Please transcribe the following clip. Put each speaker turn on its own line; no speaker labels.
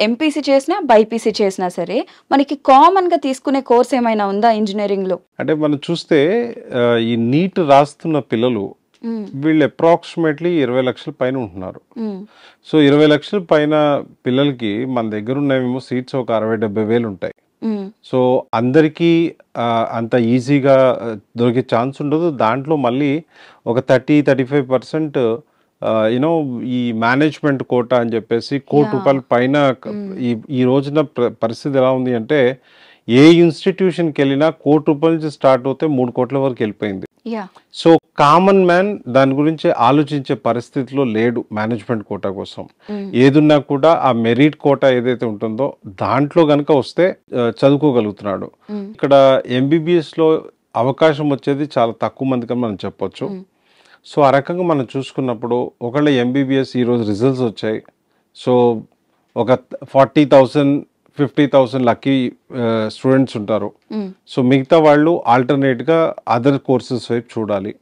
MPC చేసినా BiPC చేసినా సరే మనకి కామన్ గా తీసుకునే కోర్స్ ఏమైనా ఉందా ఇంజనీరింగ్ లో?
అంటే మనం చూస్తే ఈ నీట్ రాస్తున్న పిల్లలు వీళ్ళు అప్రాక్సిమేట్లీ 20 లక్షల పైన ఉంటున్నారు. సో 20 లక్షల పైన పిల్లలకి మన దగ్గర ఉన్నవేమో సీట్స్ ఒక 60-70 వేలు ఉంటాయి. సో అందరికీ అంత ఈజీగా దొరికే ఛాన్స్ ఉండదు. దాంట్లో మళ్ళీ ఒక 30-35% యూనో ఈ మేనేజ్మెంట్ కోటా అని చెప్పేసి ₹1,00,00,000 పైన ఈ రోజున పరిస్థితి ఎలా ఉంది అంటే ఏ ఇన్స్టిట్యూషన్కి వెళ్ళినా ₹1,00,00,000 నుంచి స్టార్ట్ అవుతే 3 కోట్ల వరకు వెళ్ళిపోయింది. సో కామన్ మ్యాన్ దాని గురించి ఆలోచించే పరిస్థితిలో లేడు మేనేజ్మెంట్ కోటా కోసం. ఏదున్నా కూడా ఆ మెరిట్ కోటా ఏదైతే ఉంటుందో దాంట్లో గనక వస్తే చదువుకోగలుగుతున్నాడు. ఇక్కడ ఎంబీబీఎస్ లో అవకాశం వచ్చేది చాలా తక్కువ మందికి మనం చెప్పొచ్చు. సో ఆ రకంగా మనం చూసుకున్నప్పుడు ఒకళ్ళ ఎంబీబీఎస్ ఈరోజు రిజల్ట్స్ వచ్చాయి. సో ఒక 40,000 50,000 లక్కీ స్టూడెంట్స్ ఉంటారు. సో మిగతా వాళ్ళు ఆల్టర్నేట్గా అదర్ కోర్సెస్ వైపు చూడాలి.